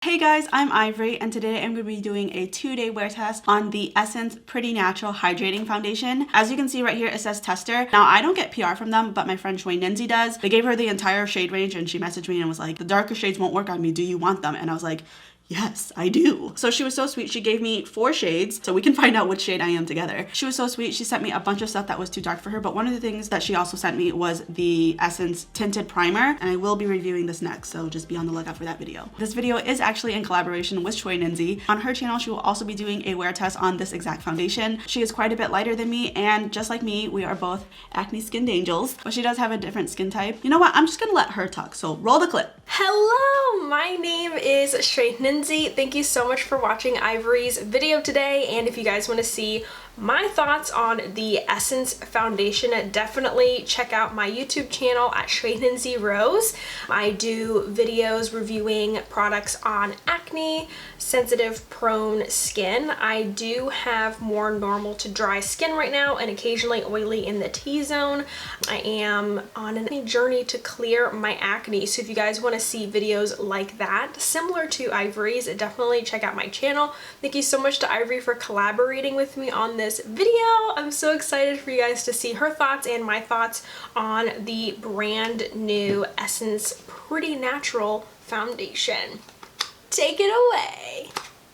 Hey guys, I'm Ivory and today I'm going to be doing a 2-day wear test on the Essence Pretty Natural Hydrating Foundation. As you can see right here, it says tester. Now I don't get PR from them, but my friend Shui Ninzi does. They gave her the entire shade range and she messaged me and was like, the darker shades won't work on me. Do you want them? And I was like, yes, I do. So she was so sweet. She gave me 4 shades so we can find out which shade I am together. She was so sweet. She sent me a bunch of stuff that was too dark for her, but one of the things that she also sent me was the Essence Tinted Primer, and I will be reviewing this next, so just be on the lookout for that video. This video is actually in collaboration with Shui Ninzi. On her channel, she will also be doing a wear test on this exact foundation. She is quite a bit lighter than me, and just like me, we are both acne skinned angels, but she does have a different skin type. You know what? I'm just gonna let her talk, so roll the clip. Hello, my name is Shui Ninzi. Thank you so much for watching Ivory's video today, and if you guys want to see my thoughts on the Essence foundation, definitely check out my YouTube channel at Shui Ninzi Rose. I do videos reviewing products on acne, sensitive, prone skin. I do have more normal to dry skin right now and occasionally oily in the T-zone. I am on a journey to clear my acne, so if you guys want to see videos like that, similar to Ivory's, definitely check out my channel. Thank you so much to Ivory for collaborating with me on this video. I'm so excited for you guys to see her thoughts and my thoughts on the brand new Essence Pretty Natural foundation. Take it away.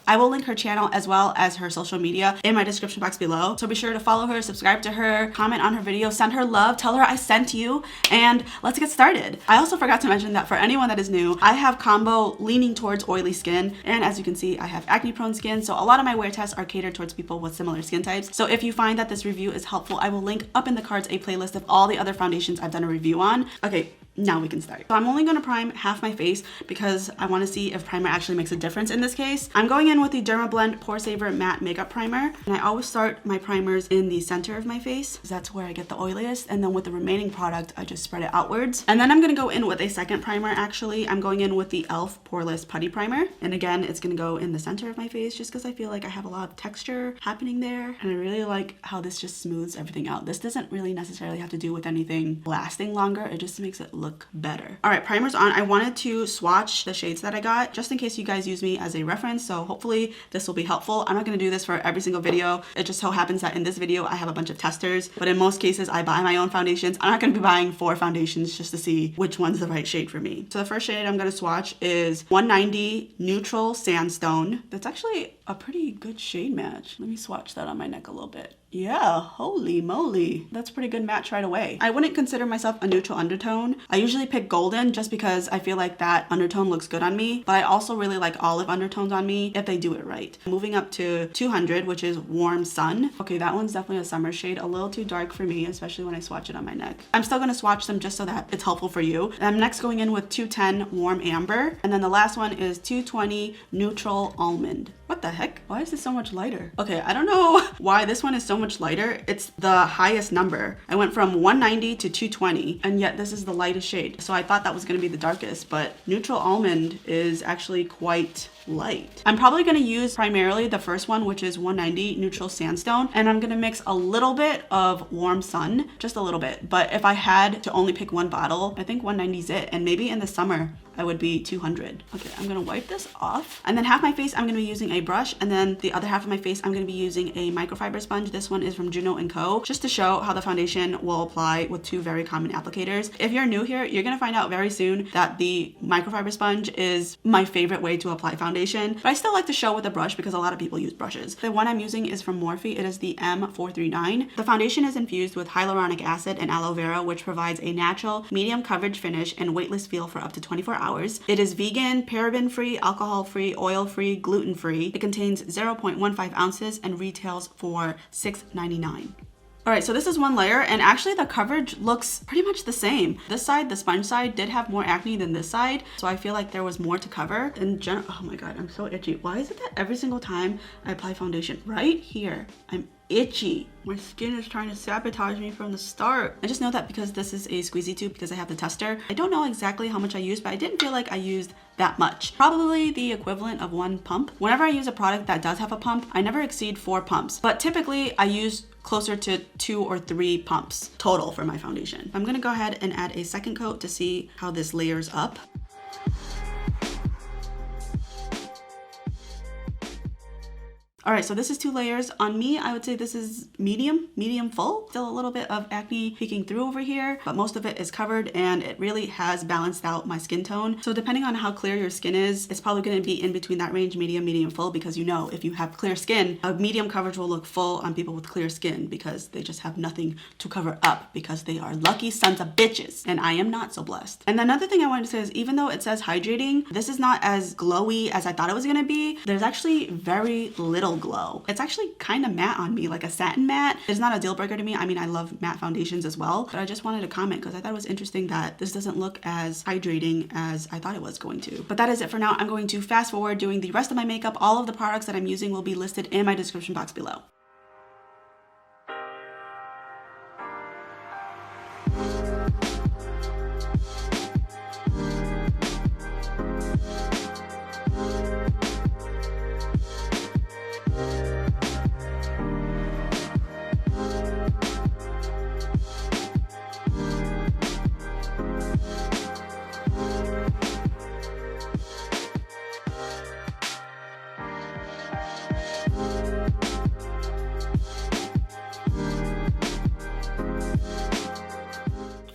I will link her channel as well as her social media in my description box below. So be sure to follow her, subscribe to her, comment on her video, send her love, tell her I sent you, and let's get started. I also forgot to mention that for anyone that is new, I have combo leaning towards oily skin, and as you can see, I have acne prone skin, so a lot of my wear tests are catered towards people with similar skin types. So if you find that this review is helpful, I will link up in the cards a playlist of all the other foundations I've done a review on. Okay, now we can start. So I'm only gonna prime half my face because I wanna see if primer actually makes a difference in this case. I'm going in with the Dermablend Poresaver Matte Makeup Primer, and I always start my primers in the center of my face because that's where I get the oiliest, and then with the remaining product, I just spread it outwards. And then I'm gonna go in with a second primer actually. I'm going in with the e.l.f. Poreless Putty Primer, and again, it's gonna go in the center of my face just because I feel like I have a lot of texture happening there, and I really like how this just smooths everything out. This doesn't really necessarily have to do with anything lasting longer, it just makes it look better. All right, primer's on. I wanted to swatch the shades that I got just in case you guys use me as a reference, so hopefully this will be helpful. I'm not gonna do this for every single video. It just so happens that in this video I have a bunch of testers, but in most cases I buy my own foundations. I'm not gonna be buying 4 foundations just to see which one's the right shade for me. So the first shade I'm gonna swatch is 190 Neutral Sandstone. That's actually a pretty good shade match. Let me swatch that on my neck a little bit. Yeah, holy moly. That's a pretty good match right away. I wouldn't consider myself a neutral undertone. I usually pick golden just because I feel like that undertone looks good on me, but I also really like olive undertones on me if they do it right. Moving up to 200, which is Warm Sun. Okay, that one's definitely a summer shade, a little too dark for me, especially when I swatch it on my neck. I'm still gonna swatch them just so that it's helpful for you. And I'm next going in with 210 Warm Amber, and then the last one is 220 Neutral Almond. What the heck? Why is this so much lighter? Okay, I don't know why this one is so much lighter. It's the highest number. I went from 190 to 220, and yet this is the lightest shade. So I thought that was gonna be the darkest, but Neutral Almond is actually quite light. I'm probably gonna use primarily the first one, which is 190 Neutral Sandstone, and I'm gonna mix a little bit of Warm Sun, just a little bit. But if I had to only pick one bottle, I think 190 is it, and maybe in the summer, I would be 200. Okay, I'm gonna wipe this off. And then half my face, I'm gonna be using a brush, and then the other half of my face, I'm gonna be using a microfiber sponge. This one is from Juno & Co. Just to show how the foundation will apply with 2 very common applicators. If you're new here, you're gonna find out very soon that the microfiber sponge is my favorite way to apply foundation, but I still like to show with a brush because a lot of people use brushes. The one I'm using is from Morphe. It is the M439. The foundation is infused with hyaluronic acid and aloe vera, which provides a natural, medium coverage finish and weightless feel for up to 24 hours. It is vegan, paraben-free, alcohol-free, oil-free, gluten-free. It contains 0.15 ounces and retails for $6.99. All right, so this is one layer, and actually the coverage looks pretty much the same. This side, the sponge side, did have more acne than this side, so I feel like there was more to cover. In general, oh my God, I'm so itchy. Why is it that every single time I apply foundation, right here, I'm itchy? My skin is trying to sabotage me from the start. I just know that because this is a squeezy tube, because I have the tester. I don't know exactly how much I used, but I didn't feel like I used that much. Probably the equivalent of 1 pump. Whenever I use a product that does have a pump, I never exceed 4 pumps, but typically I use closer to 2 or 3 pumps total for my foundation. I'm gonna go ahead and add a second coat to see how this layers up. All right, so this is 2 layers. On me, I would say this is medium full. Still a little bit of acne peeking through over here, but most of it is covered and it really has balanced out my skin tone. So depending on how clear your skin is, it's probably gonna be in between that range, medium full, because you know, if you have clear skin, a medium coverage will look full on people with clear skin because they just have nothing to cover up because they are lucky sons of bitches. And I am not so blessed. And another thing I wanted to say is even though it says hydrating, this is not as glowy as I thought it was gonna be. There's actually very little glow. It's actually kind of matte on me, like a satin matte. It's not a deal breaker to me. I mean, I love matte foundations as well, but I just wanted to comment because I thought it was interesting that this doesn't look as hydrating as I thought it was going to. But that is it for now. I'm going to fast forward doing the rest of my makeup. All of the products that I'm using will be listed in my description box below.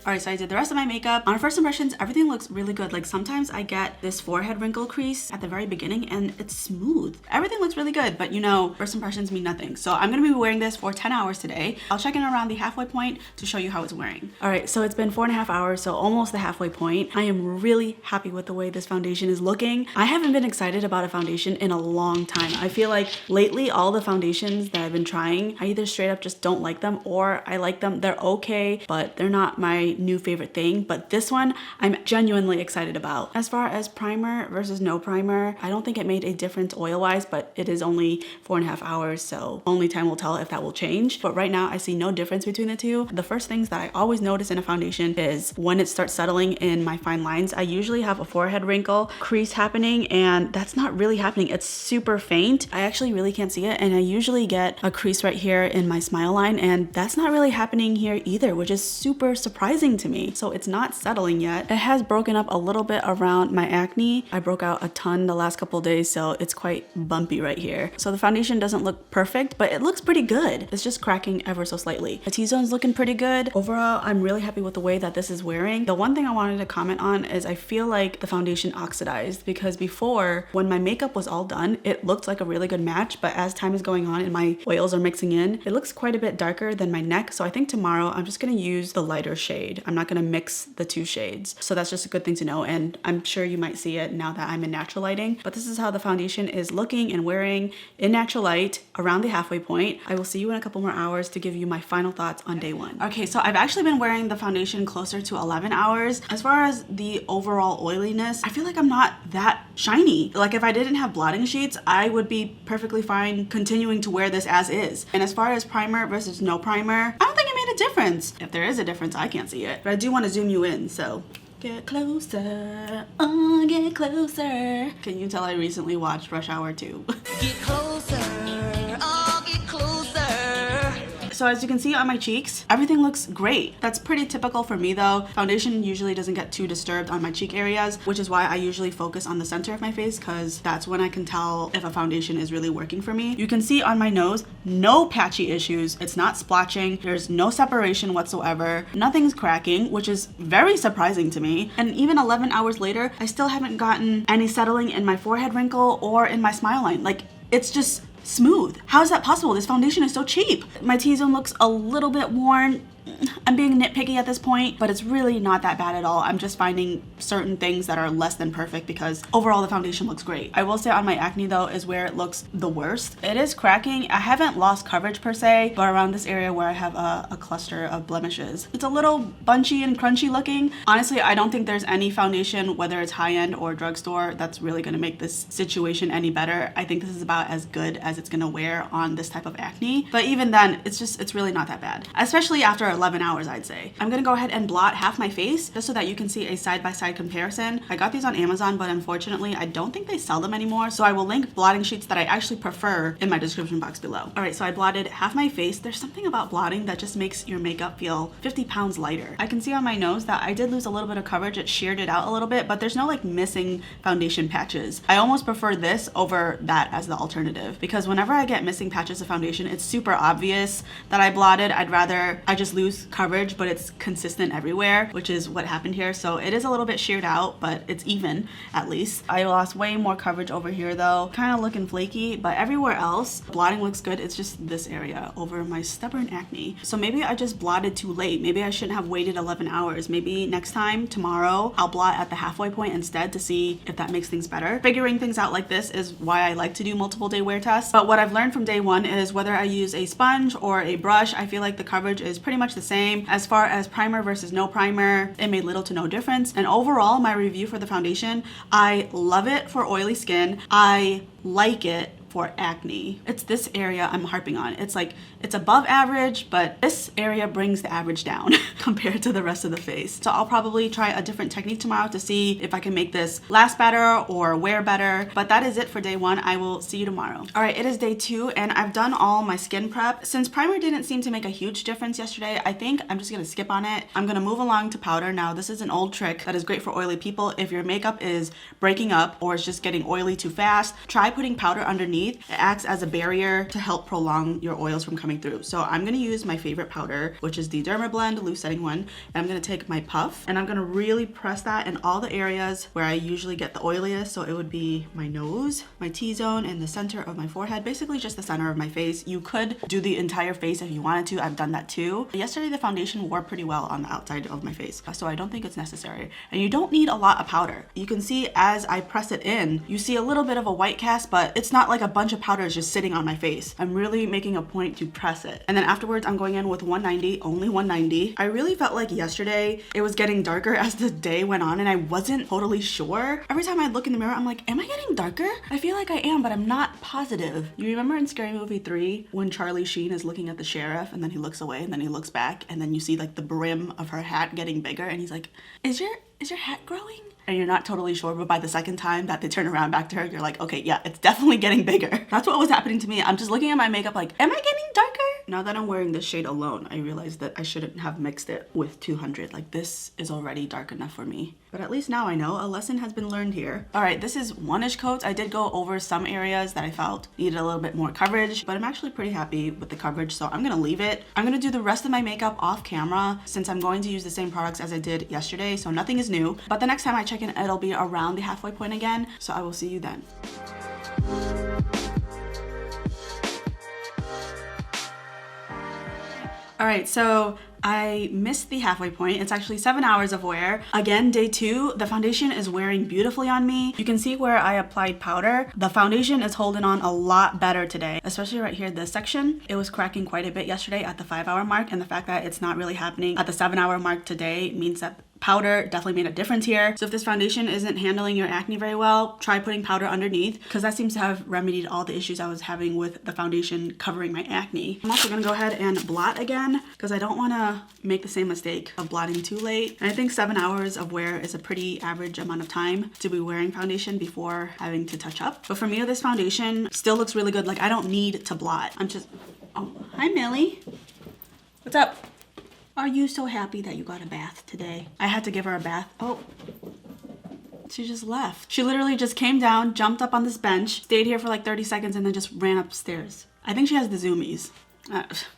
All right, so I did the rest of my makeup. On first impressions, everything looks really good. Like sometimes I get this forehead wrinkle crease at the very beginning and it's smooth. Everything looks really good, but you know, first impressions mean nothing. So I'm gonna be wearing this for 10 hours today. I'll check in around the halfway point to show you how it's wearing. All right, so it's been 4.5 hours, so almost the halfway point. I am really happy with the way this foundation is looking. I haven't been excited about a foundation in a long time. I feel like lately all the foundations that I've been trying, I either straight up just don't like them or I like them. They're okay, but they're not my new favorite thing. But this one I'm genuinely excited about. As far as primer versus no primer, I don't think it made a difference oil wise, but it is only 4.5 hours, so only time will tell if that will change. But right now I see no difference between the two. The first things that I always notice in a foundation is when it starts settling in my fine lines. I usually have a forehead wrinkle crease happening and that's not really happening. It's super faint. I actually really can't see it, and I usually get a crease right here in my smile line and that's not really happening here either, which is super surprising to me. So it's not settling yet. It has broken up a little bit around my acne. I broke out a ton the last couple of days, so it's quite bumpy right here. So the foundation doesn't look perfect, but it looks pretty good. It's just cracking ever so slightly. The T-zone's looking pretty good. Overall, I'm really happy with the way that this is wearing. The one thing I wanted to comment on is I feel like the foundation oxidized because before, when my makeup was all done, it looked like a really good match, but as time is going on and my oils are mixing in, it looks quite a bit darker than my neck. So I think tomorrow I'm just gonna use the lighter shade. I'm not gonna mix the two shades. So that's just a good thing to know, and I'm sure you might see it now that I'm in natural lighting. But this is how the foundation is looking and wearing in natural light around the halfway point. I will see you in a couple more hours to give you my final thoughts on day one. Okay, so I've actually been wearing the foundation closer to 11 hours. As far as the overall oiliness, I feel like I'm not that shiny. Like if I didn't have blotting sheets, I would be perfectly fine continuing to wear this as is. And as far as primer versus no primer, I don't think it made a difference. If there is a difference, I can't see it. But I do want to zoom you in, so get closer, oh, get closer. Can you tell I recently watched Rush Hour 2? Get closer, oh, get closer. So as you can see on my cheeks, everything looks great. That's pretty typical for me though. Foundation usually doesn't get too disturbed on my cheek areas, which is why I usually focus on the center of my face because that's when I can tell if a foundation is really working for me. You can see on my nose, no patchy issues. It's not splotching. There's no separation whatsoever. Nothing's cracking, which is very surprising to me. And even 11 hours later, I still haven't gotten any settling in my forehead wrinkle or in my smile line. Like, it's just smooth. How is that possible? This foundation is so cheap. My T-zone looks a little bit worn. I'm being nitpicky at this point, but it's really not that bad at all. I'm just finding certain things that are less than perfect because overall the foundation looks great. I will say on my acne though is where it looks the worst. It is cracking. I haven't lost coverage per se, but around this area where I have a cluster of blemishes, it's a little bunchy and crunchy looking. Honestly, I don't think there's any foundation, whether it's high-end or drugstore, that's really gonna make this situation any better. I think this is about as good as it's gonna wear on this type of acne. But even then, it's really not that bad, especially after 11 hours, I'd say. I'm gonna go ahead and blot half my face just so that you can see a side-by-side comparison. I got these on Amazon, but unfortunately, I don't think they sell them anymore. So I will link blotting sheets that I actually prefer in my description box below. All right, so I blotted half my face. There's something about blotting that just makes your makeup feel 50 pounds lighter. I can see on my nose that I did lose a little bit of coverage. It sheared it out a little bit, but there's no like missing foundation patches. I almost prefer this over that as the alternative because because whenever I get missing patches of foundation, it's super obvious that I blotted. I'd rather I just lose coverage, but it's consistent everywhere, which is what happened here. So it is a little bit sheared out, but it's even at least. I lost way more coverage over here though, kind of looking flaky, but everywhere else, blotting looks good. It's just this area over my stubborn acne. So maybe I just blotted too late. Maybe I shouldn't have waited 11 hours. Maybe next time, tomorrow, I'll blot at the halfway point instead to see if that makes things better. Figuring things out like this is why I like to do multiple day wear tests. But what I've learned from day one is whether I use a sponge or a brush, I feel like the coverage is pretty much the same. As far as primer versus no primer, it made little to no difference. And overall, my review for the foundation, I love it for oily skin. I like it for acne. It's this area I'm harping on. It's like, it's above average, but this area brings the average down compared to the rest of the face. So I'll probably try a different technique tomorrow to see if I can make this last better or wear better. But that is it for day one. I will see you tomorrow. All right, it is day two and I've done all my skin prep. Since primer didn't seem to make a huge difference yesterday, I think I'm just gonna skip on it. I'm gonna move along to powder. Now, this is an old trick that is great for oily people. If your makeup is breaking up or is just getting oily too fast, try putting powder underneath. It acts as a barrier to help prolong your oils from coming through. So I'm gonna use my favorite powder, which is the Dermablend loose setting one. And I'm gonna take my puff and I'm gonna really press that in all the areas where I usually get the oiliest. So it would be my nose, my T-zone, and the center of my forehead, basically just the center of my face. You could do the entire face if you wanted to. I've done that too. Yesterday, the foundation wore pretty well on the outside of my face, so I don't think it's necessary. And you don't need a lot of powder. You can see as I press it in, you see a little bit of a white cast, but it's not like a bunch of powder is just sitting on my face. I'm really making a point to press it. And then afterwards, I'm going in with 190, only 190. I really felt like yesterday it was getting darker as the day went on and I wasn't totally sure. Every time I look in the mirror, I'm like, am I getting darker? I feel like I am, but I'm not positive. You remember in Scary Movie 3 when Charlie Sheen is looking at the sheriff and then he looks away and then he looks back and then you see like the brim of her hat getting bigger and he's like, is your hat growing? And you're not totally sure, but by the second time that they turn around back to her, you're like, okay, yeah, it's definitely getting bigger. That's what was happening to me. I'm just looking at my makeup like, am I getting darker? Now that I'm wearing this shade alone, I realize that I shouldn't have mixed it with 200. Like, this is already dark enough for me. But at least now I know a lesson has been learned here. All right, this is one-ish coats. I did go over some areas that I felt needed a little bit more coverage, but I'm actually pretty happy with the coverage, so I'm gonna leave it. I'm gonna do the rest of my makeup off camera since I'm going to use the same products as I did yesterday, so nothing is new. But the next time I check in, it'll be around the halfway point again, so I will see you then. All right, so I missed the halfway point. It's actually 7 hours of wear. Again, day two, the foundation is wearing beautifully on me. You can see where I applied powder. The foundation is holding on a lot better today, especially right here, this section. It was cracking quite a bit yesterday at the 5 hour mark, and the fact that it's not really happening at the 7 hour mark today means that powder definitely made a difference here. So if this foundation isn't handling your acne very well, try putting powder underneath because that seems to have remedied all the issues I was having with the foundation covering my acne. I'm also gonna go ahead and blot again because I don't wanna make the same mistake of blotting too late. And I think 7 hours of wear is a pretty average amount of time to be wearing foundation before having to touch up. But for me, this foundation still looks really good. Like, I don't need to blot. I'm just, oh, hi Millie. What's up? Are you so happy that you got a bath today? I had to give her a bath. Oh, she just left. She literally just came down, jumped up on this bench, stayed here for like 30 seconds, and then just ran upstairs. I think she has the zoomies.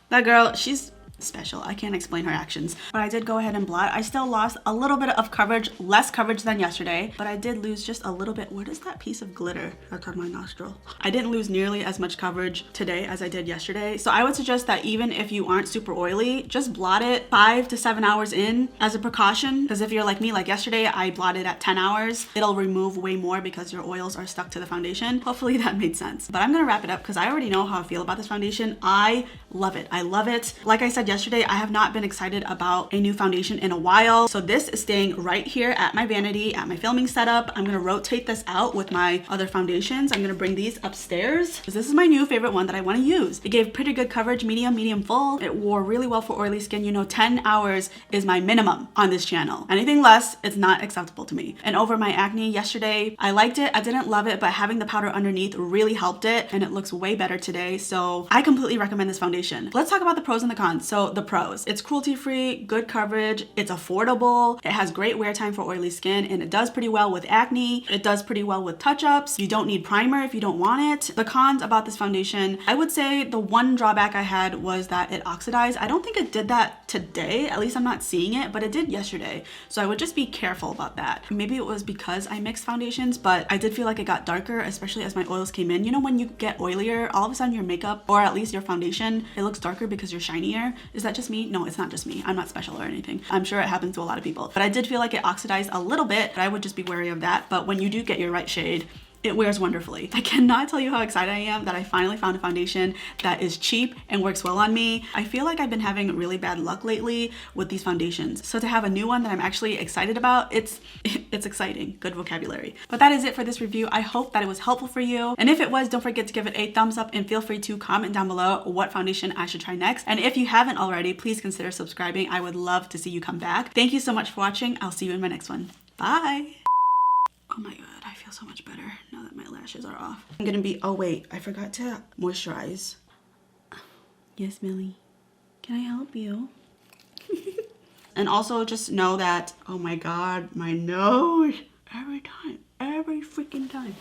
That girl, she's special. I can't explain her actions. But I did go ahead and blot. I still lost a little bit of coverage, less coverage than yesterday, but I did lose just a little bit. What is that piece of glitter that's on my nostril? I didn't lose nearly as much coverage today as I did yesterday. So I would suggest that even if you aren't super oily, just blot it 5 to 7 hours in as a precaution. Because if you're like me, like yesterday, I blotted at 10 hours. It'll remove way more because your oils are stuck to the foundation. Hopefully that made sense. But I'm gonna wrap it up because I already know how I feel about this foundation. I love it. I love it. Like I said yesterday, I have not been excited about a new foundation in a while. So this is staying right here at my vanity, at my filming setup. I'm gonna rotate this out with my other foundations. I'm gonna bring these upstairs because this is my new favorite one that I wanna use. It gave pretty good coverage, medium full. It wore really well for oily skin. You know, 10 hours is my minimum on this channel. Anything less, it's not acceptable to me. And over my acne yesterday, I liked it. I didn't love it, but having the powder underneath really helped it and it looks way better today. So I completely recommend this foundation. Let's talk about the pros and the cons. So the pros, it's cruelty free, good coverage, it's affordable, it has great wear time for oily skin, and it does pretty well with acne. It does pretty well with touch-ups. You don't need primer if you don't want it. The cons about this foundation, I would say the one drawback I had was that it oxidized. I don't think it did that today, at least I'm not seeing it, but it did yesterday. So I would just be careful about that. Maybe it was because I mixed foundations, but I did feel like it got darker, especially as my oils came in. You know, when you get oilier, all of a sudden your makeup, or at least your foundation, it looks darker because you're shinier. Is that just me? No, it's not just me. I'm not special or anything. I'm sure it happens to a lot of people, but I did feel like it oxidized a little bit, but I would just be wary of that. But when you do get your right shade, it wears wonderfully. I cannot tell you how excited I am that I finally found a foundation that is cheap and works well on me. I feel like I've been having really bad luck lately with these foundations. So to have a new one that I'm actually excited about, it's exciting. Good vocabulary. But that is it for this review. I hope that it was helpful for you. And if it was, don't forget to give it a thumbs up and feel free to comment down below what foundation I should try next. And if you haven't already, please consider subscribing. I would love to see you come back. Thank you so much for watching. I'll see you in my next one. Bye. Oh my god, I feel so much better now that my lashes are off. I'm gonna be, oh wait, I forgot to moisturize. Yes, Millie, can I help you? And also just know that, oh my god, my nose, every freaking time.